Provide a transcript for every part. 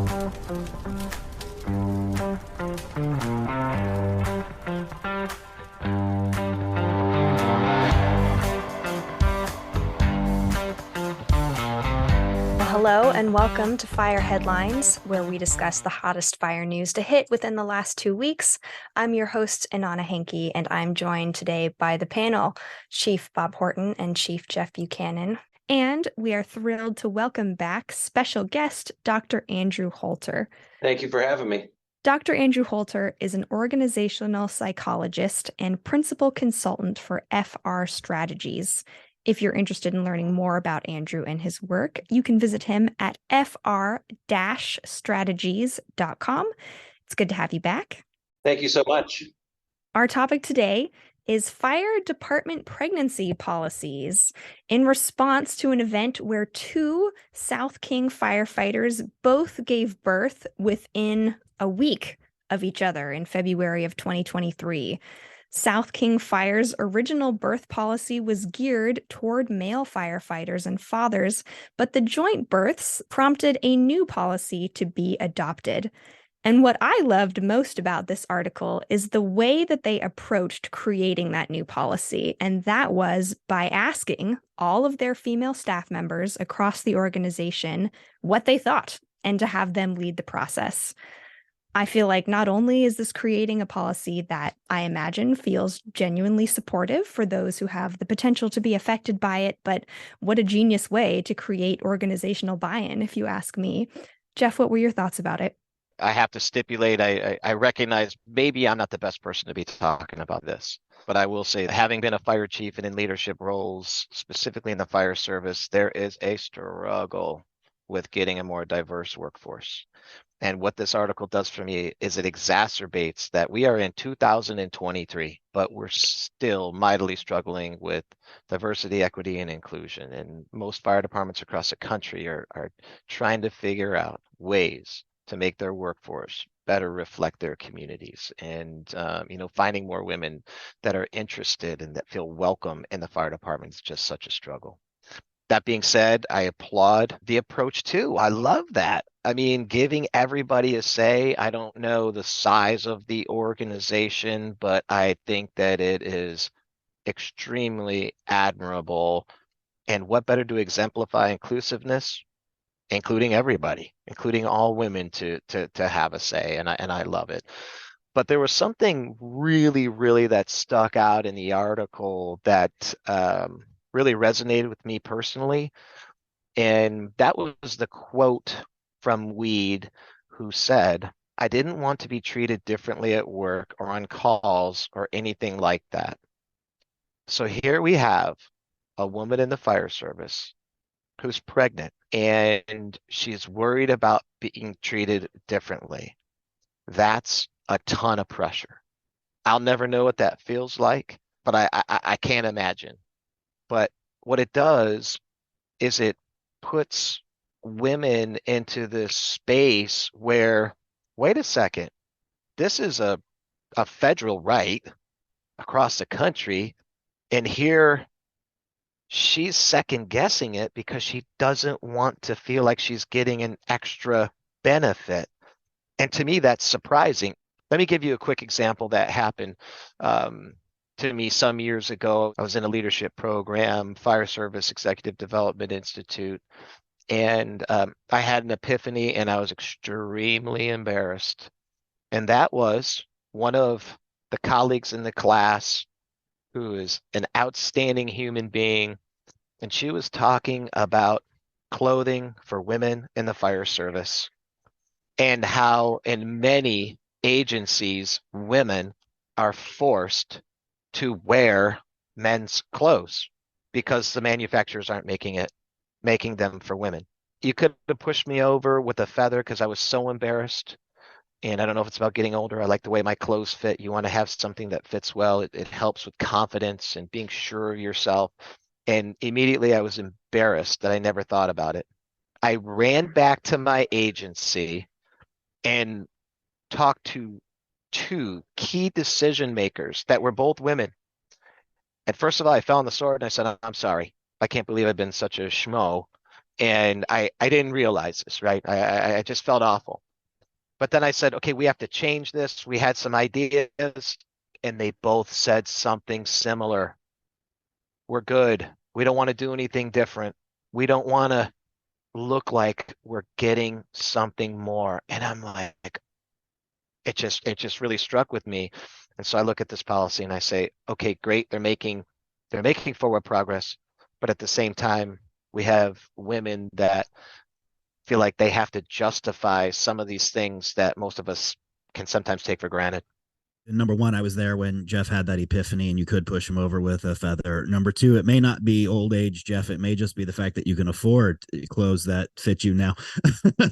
Hello and welcome to Fire Headlines, where we discuss the hottest fire news to hit within the last 2 weeks. I'm your host, Inanna Hankey, and I'm joined today by the panel, Chief Bob Horton and Chief Jeff Buchanan. And we are thrilled to welcome back special guest, Dr. Andrew Holter. Thank you for having me. Dr. Andrew Holter is an organizational psychologist and principal consultant for FR Strategies. If you're interested in learning more about Andrew and his work, you can visit him at fr-strategies.com. It's good to have you back. Thank you so much. Our topic today is fire department pregnancy policies in response to an event where two South King firefighters both gave birth within a week of each other in February of 2023. South King Fire's original birth policy was geared toward male firefighters and fathers, but the joint births prompted a new policy to be adopted. And what I loved most about this article is the way that they approached creating that new policy, and that was by asking all of their female staff members across the organization what they thought and to have them lead the process. I feel like not only is this creating a policy that I imagine feels genuinely supportive for those who have the potential to be affected by it, but what a genius way to create organizational buy-in, if you ask me. Jeff, what were your thoughts about it? I have to stipulate, I recognize maybe I'm not the best person to be talking about this, but I will say, having been a fire chief and in leadership roles, specifically in the fire service, there is a struggle with getting a more diverse workforce. And what this article does for me is it exacerbates that we are in 2023, but we're still mightily struggling with diversity, equity, and inclusion. And most fire departments across the country are trying to figure out ways to make their workforce better reflect their communities, and finding more women that are interested and that feel welcome in the fire department is just such a struggle. That being said, I applaud the approach too. I love that. I mean, giving everybody a say. I don't know the size of the organization, but I think that it is extremely admirable. And what better to exemplify inclusiveness, including everybody, including all women to have a say. And I love it. But there was something really, really that stuck out in the article that really resonated with me personally. And that was the quote from Weed, who said, "I didn't want to be treated differently at work or on calls or anything like that." So here we have a woman in the fire service who's pregnant and she's worried about being treated differently. That's a ton of pressure. I'll never know what that feels like, but I can't imagine. But what it does is it puts women into this space where, wait a second, this is a federal right across the country, and here she's second guessing it because she doesn't want to feel like she's getting an extra benefit. And to me, that's surprising. Let me give you a quick example that happened to me some years ago. I was in a leadership program, Fire Service Executive Development Institute, and I had an epiphany and I was extremely embarrassed. And that was one of the colleagues in the class who is an outstanding human being, and she was talking about clothing for women in the fire service and how in many agencies, women are forced to wear men's clothes because the manufacturers aren't making them for women. You could have pushed me over with a feather because I was so embarrassed. And I don't know if it's about getting older. I like the way my clothes fit. You want to have something that fits well. It helps with confidence and being sure of yourself. And immediately I was embarrassed that I never thought about it. I ran back to my agency and talked to two key decision makers that were both women. And first of all, I fell on the sword and I said, "I'm sorry. I can't believe I've been such a schmo." And I didn't realize this, right? I just felt awful. But then I said, okay, we have to change this. We had some ideas, and they both said something similar. We're good. We don't want to do anything different. We don't want to look like we're getting something more. And I'm like, it just really struck with me. And so I look at this policy and I say, okay, great. They're making forward progress, but at the same time, we have women that feel like they have to justify some of these things that most of us can sometimes take for granted. Number one, I was there when Jeff had that epiphany and you could push him over with a feather. Number two, it may not be old age, Jeff. It may just be the fact that you can afford clothes that fit you now.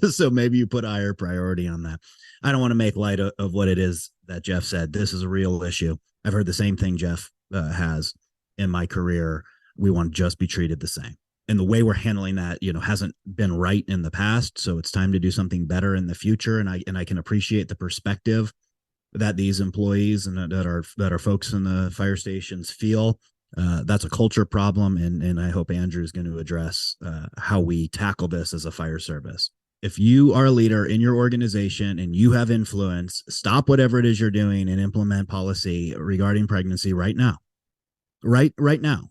So maybe you put a higher priority on that. I don't want to make light of what it is that Jeff said. This is a real issue. I've heard the same thing Jeff has in my career. We want to just be treated the same. And the way we're handling that, hasn't been right in the past. So it's time to do something better in the future. And I can appreciate the perspective that these employees and that are folks in the fire stations feel. That's a culture problem, and I hope Andrew is going to address how we tackle this as a fire service. If you are a leader in your organization and you have influence, stop whatever it is you're doing and implement policy regarding pregnancy right now. Right now,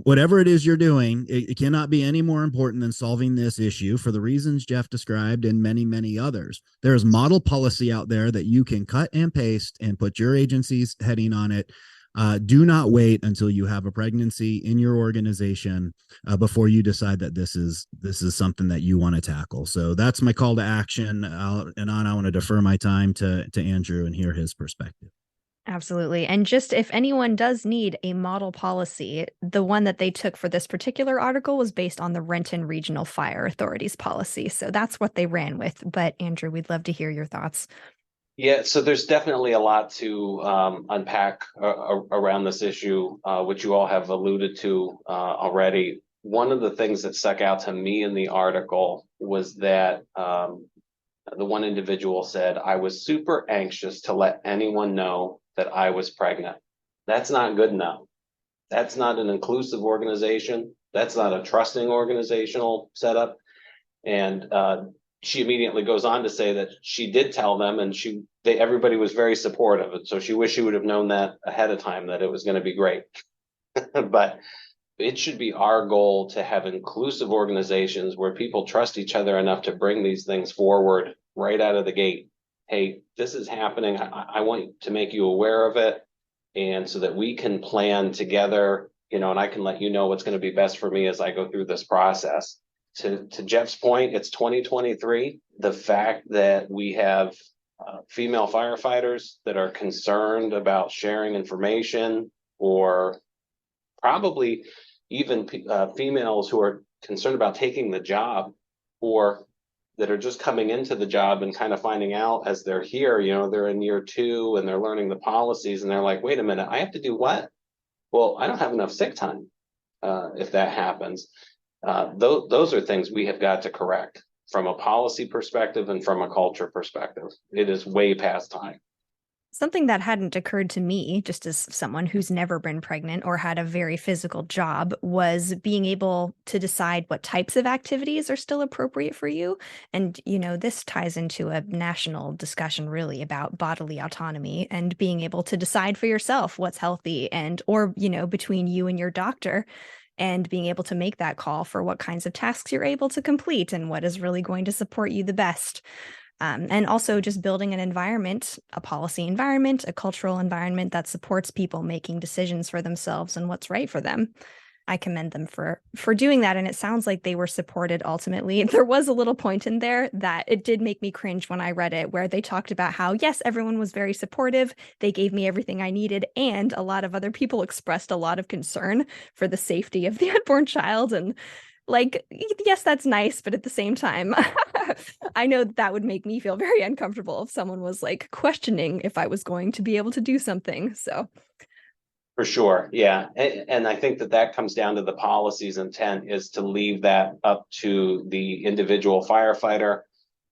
whatever it is you're doing, it cannot be any more important than solving this issue for the reasons Jeff described and many, many others. There's model policy out there that you can cut and paste and put your agency's heading on it. Do not wait until you have a pregnancy in your organization before you decide that this is something that you want to tackle. So that's my call to action. And I want to defer my time to Andrew and hear his perspective. Absolutely. And just if anyone does need a model policy, the one that they took for this particular article was based on the Renton Regional Fire Authority's policy. So that's what they ran with. But Andrew, we'd love to hear your thoughts. Yeah, so there's definitely a lot to unpack around this issue, which you all have alluded to already. One of the things that stuck out to me in the article was that the one individual said, I was super anxious to let anyone know that I was pregnant. That's not good enough. That's not an inclusive organization. That's not a trusting organizational setup. And she immediately goes on to say that she did tell them, and everybody was very supportive. And so she wished she would have known that ahead of time, that it was going to be great. But it should be our goal to have inclusive organizations where people trust each other enough to bring these things forward right out of the gate. Hey, this is happening. I want to make you aware of it. And so that we can plan together, and I can let you know what's going to be best for me as I go through this process. To Jeff's point, it's 2023. The fact that we have female firefighters that are concerned about sharing information, or probably even females who are concerned about taking the job, or that are just coming into the job and kind of finding out as they're here, they're in year 2 and they're learning the policies and they're like, wait a minute, I have to do what? Well, I don't have enough sick time if that happens. Those are things we have got to correct from a policy perspective and from a culture perspective. It is way past time. Something that hadn't occurred to me, just as someone who's never been pregnant or had a very physical job, was being able to decide what types of activities are still appropriate for you. And, this ties into a national discussion really about bodily autonomy and being able to decide for yourself what's healthy or between you and your doctor, and being able to make that call for what kinds of tasks you're able to complete and what is really going to support you the best. And also just building an environment, a policy environment, a cultural environment that supports people making decisions for themselves and what's right for them. I commend them for doing that. And it sounds like they were supported ultimately. There was a little point in there that it did make me cringe when I read it, where they talked about how, yes, everyone was very supportive. They gave me everything I needed. And a lot of other people expressed a lot of concern for the safety of the unborn child. And yes, that's nice, but at the same time, I know that would make me feel very uncomfortable if someone was questioning if I was going to be able to do something. So, for sure, yeah, and I think that comes down to the policy's intent is to leave that up to the individual firefighter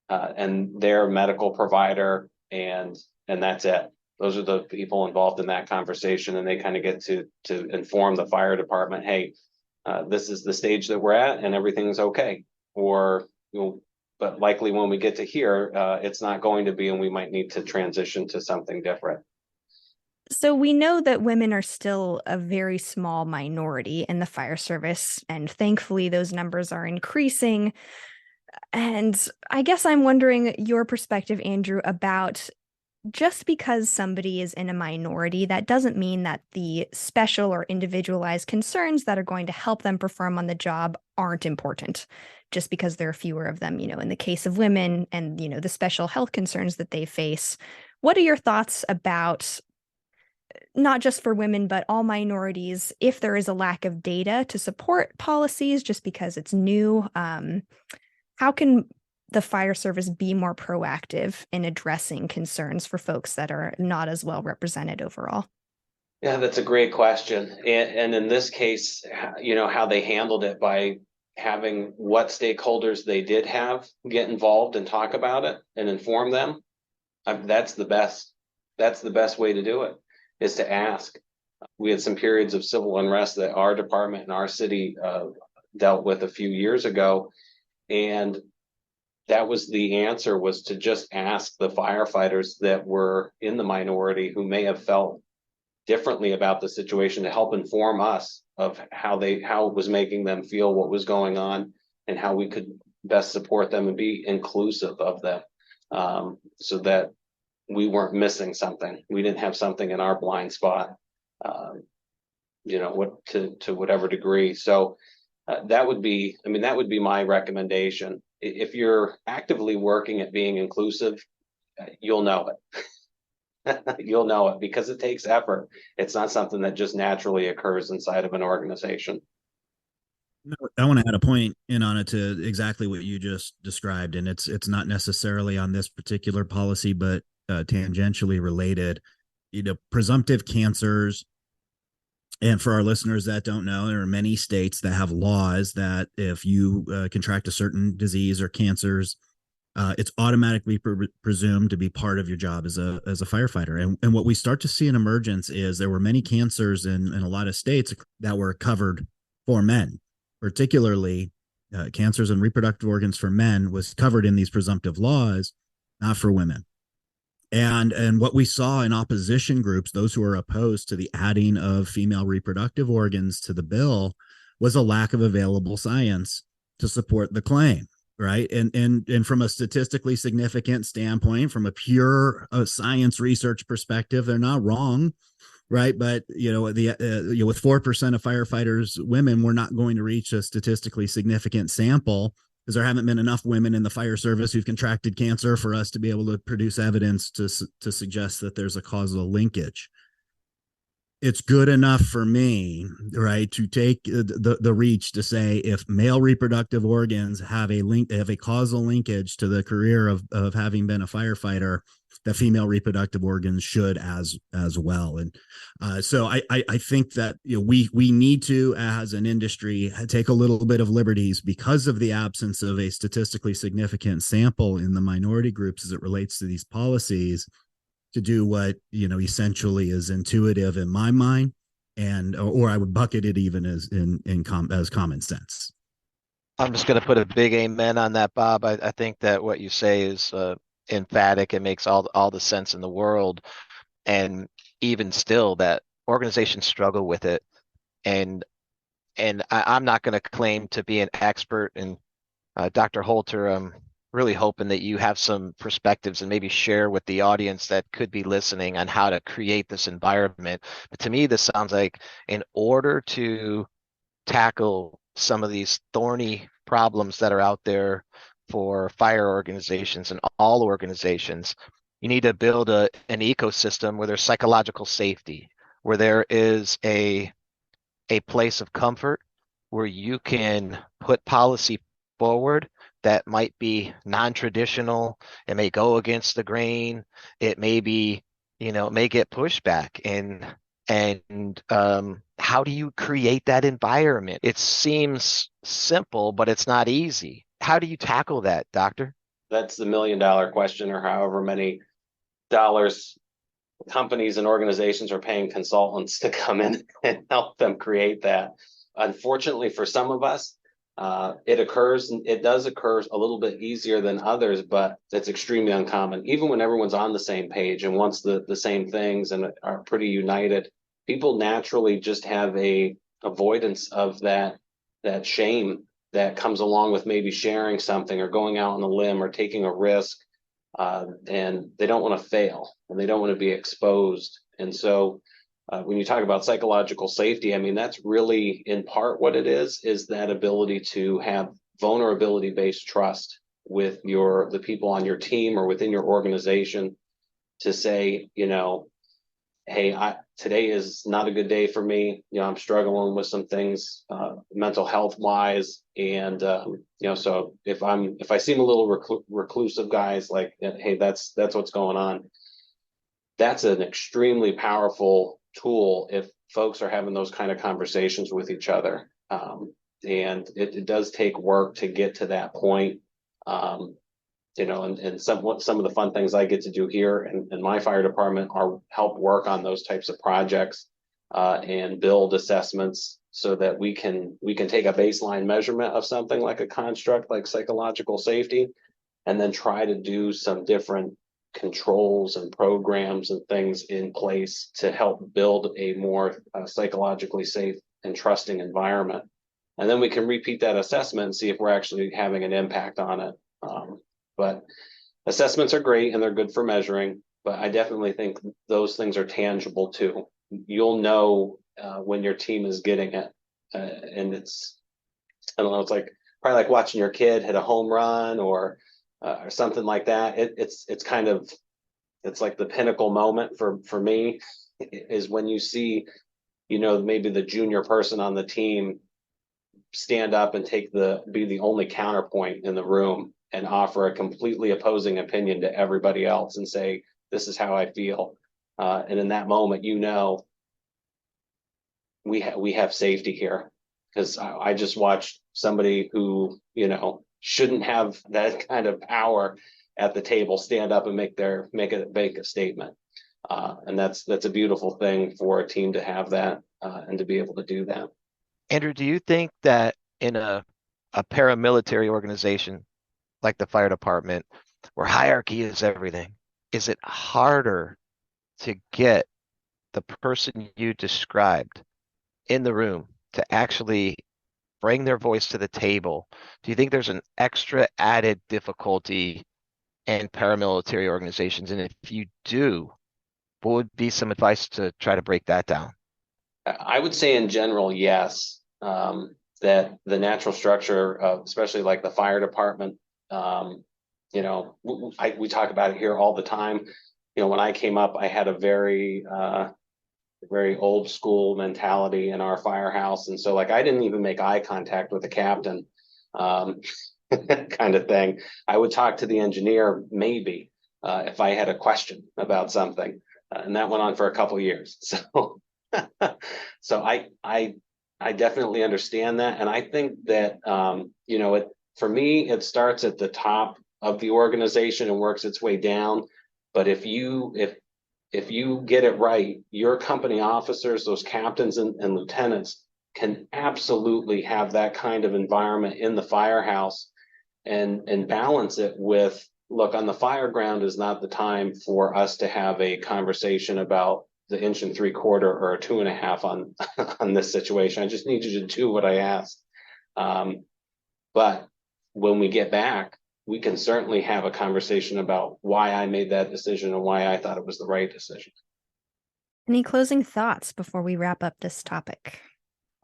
and their medical provider, and that's it. Those are the people involved in that conversation, and they kind of get to inform the fire department, hey, this is the stage that we're at and everything's okay. or, but likely when we get to here, it's not going to be, and we might need to transition to something different. So we know that women are still a very small minority in the fire service, and thankfully those numbers are increasing. And I guess I'm wondering your perspective, Andrew, about just because somebody is in a minority, that doesn't mean that the special or individualized concerns that are going to help them perform on the job aren't important. Just because there are fewer of them, in the case of women and, the special health concerns that they face. What are your thoughts about not just for women, but all minorities, if there is a lack of data to support policies just because it's new? How can the fire service be more proactive in addressing concerns for folks that are not as well represented overall? Yeah, that's a great question. And in this case, how they handled it by having what stakeholders they did have get involved and talk about it and inform them. That's the best way to do it, is to ask. We had some periods of civil unrest that our department and our city dealt with a few years ago. And that was the answer, was to just ask the firefighters that were in the minority who may have felt differently about the situation, to help inform us of how it was making them feel, what was going on, and how we could best support them and be inclusive of them, so that we weren't missing something. We didn't have something in our blind spot, to whatever degree. So that would be my recommendation. If you're actively working at being inclusive, you'll know it. You'll know it because it takes effort. It's not something that just naturally occurs inside of an organization. I want to add a point in on it to exactly what you just described, and it's not necessarily on this particular policy, but tangentially related. Presumptive cancers. And for our listeners that don't know, there are many states that have laws that if you contract a certain disease or cancers, it's automatically presumed to be part of your job as a firefighter. And what we start to see in emergence is there were many cancers in a lot of states that were covered for men, particularly cancers and reproductive organs for men was covered in these presumptive laws, not for women. And what we saw in opposition groups, those who are opposed to the adding of female reproductive organs to the bill, was a lack of available science to support the claim, right? And from a statistically significant standpoint, from a pure science research perspective, they're not wrong, right? But with 4% of firefighters women, we're not going to reach a statistically significant sample, because there haven't been enough women in the fire service who've contracted cancer for us to be able to produce evidence to suggest that there's a causal linkage. It's good enough for me, right, to take the reach to say if male reproductive organs have a causal linkage to the career of having been a firefighter, that female reproductive organs should as well. And so I think that we need to, as an industry, take a little bit of liberties because of the absence of a statistically significant sample in the minority groups as it relates to these policies, to do what essentially is intuitive in my mind, or I would bucket it even as as common sense. I'm just going to put a big amen on that, Bob. I think that what you say is emphatic. It makes all the sense in the world. And even still, that organizations struggle with it. And I'm not going to claim to be an expert. And Dr. Holter, I'm really hoping that you have some perspectives and maybe share with the audience that could be listening on how to create this environment. But to me, this sounds like in order to tackle some of these thorny problems that are out there for fire organizations and all organizations, you need to build an ecosystem where there's psychological safety, where there is a place of comfort, where you can put policy forward that might be non-traditional. It may go against the grain. It may be, it may get pushback. And how do you create that environment? It seems simple, but it's not easy. How do you tackle that, Doctor? That's the $1 million question, or however many dollars companies and organizations are paying consultants to come in and help them create that. Unfortunately for some of us, It does occur a little bit easier than others, but it's extremely uncommon. Even when everyone's on the same page and wants the same things and are pretty united, people naturally just have a avoidance of that shame that comes along with maybe sharing something or going out on a limb or taking a risk. And they don't want to fail and they don't want to be exposed. And so when you talk about psychological safety, I mean, that's really in part what it is that ability to have vulnerability-based trust with the people on your team or within your organization to say, hey, today is not a good day for me. I'm struggling with some things, mental health wise. And, so if I seem a little reclusive, guys, like, hey, that's what's going on. That's an extremely powerful tool if folks are having those kind of conversations with each other. And it does take work to get to that point. And some of the fun things I get to do here in my fire department are help work on those types of projects and build assessments so that we can take a baseline measurement of something like a construct like psychological safety and then try to do some different controls and programs and things in place to help build a more psychologically safe and trusting environment. And then we can repeat that assessment and see if we're actually having an impact on it. But assessments are great and they're good for measuring, but I definitely think those things are tangible too. You'll know when your team is getting it. And it's like probably like watching your kid hit a home run or something like that. It's like the pinnacle moment for me is when you see, maybe the junior person on the team stand up and be the only counterpoint in the room and offer a completely opposing opinion to everybody else and say, this is how I feel. And in that moment, we have safety here because I just watched somebody who, shouldn't have that kind of power at the table stand up and make a statement. And that's a beautiful thing for a team to have that and to be able to do that. Andrew, do you think that in a paramilitary organization like the fire department, where hierarchy is everything, is it harder to get the person you described in the room to actually bring their voice to the table? Do you think there's an extra added difficulty in paramilitary organizations? And if you do, what would be some advice to try to break that down? I would say in general, yes, that the natural structure of, especially like the fire department, we talk about it here all the time. When I came up, I had a very old school mentality in our firehouse. And so like, I didn't even make eye contact with the captain, kind of thing. I would talk to the engineer, maybe, if I had a question about something. And that went on for a couple of years. So I definitely understand that. And I think that, for me, it starts at the top of the organization and works its way down. But if you get it right, your company officers, those captains and lieutenants can absolutely have that kind of environment in the firehouse and balance it with, look, on the fire ground is not the time for us to have a conversation about the 1 3/4 or a 2.5 on this situation. I just need you to do what I asked. But when we get back, we can certainly have a conversation about why I made that decision and why I thought it was the right decision. Any closing thoughts before we wrap up this topic?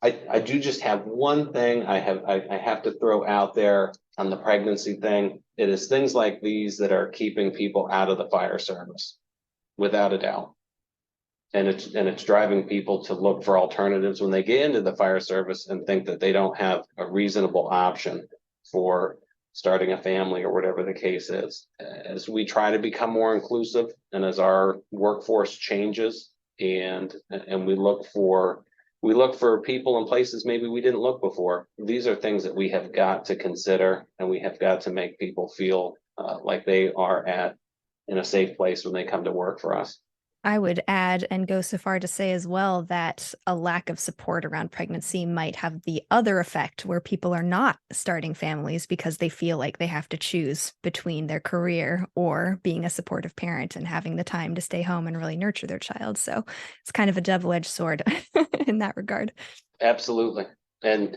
I do just have one thing I have to throw out there on the pregnancy thing. It is things like these that are keeping people out of the fire service, without a doubt. And it's driving people to look for alternatives when they get into the fire service and think that they don't have a reasonable option for starting a family or whatever the case is. As we try to become more inclusive and as our workforce changes and we look for people in places maybe we didn't look before, these are things that we have got to consider, and we have got to make people feel like they are in a safe place when they come to work for us. I would add and go so far to say as well that a lack of support around pregnancy might have the other effect where people are not starting families because they feel like they have to choose between their career or being a supportive parent and having the time to stay home and really nurture their child. So it's kind of a double-edged sword in that regard. Absolutely. And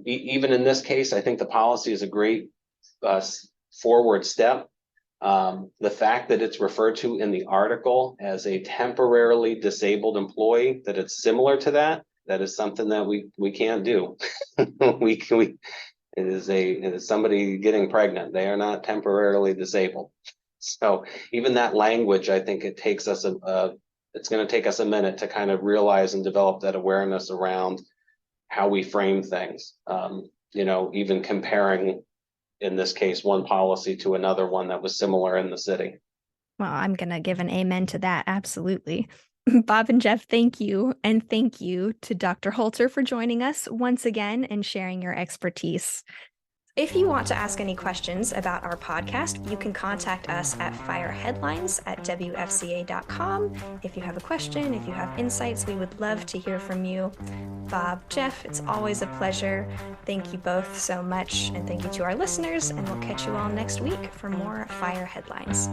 even in this case, I think the policy is a great forward step. The fact that it's referred to in the article as a temporarily disabled employee, that it's similar to that is something that we can't do. It is somebody getting pregnant. They are not temporarily disabled. So even that language, I think it takes us it's going to take us a minute to kind of realize and develop that awareness around how we frame things. Even comparing, in this case, one policy to another one that was similar in the city. Well, I'm going to give an amen to that. Absolutely. Bob and Jeff, thank you. And thank you to Dr. Holter for joining us once again and sharing your expertise. If you want to ask any questions about our podcast, you can contact us at fireheadlines@wfca.com. If you have a question, if you have insights, we would love to hear from you. Bob, Jeff, it's always a pleasure. Thank you both so much. And thank you to our listeners. And we'll catch you all next week for more Fire Headlines.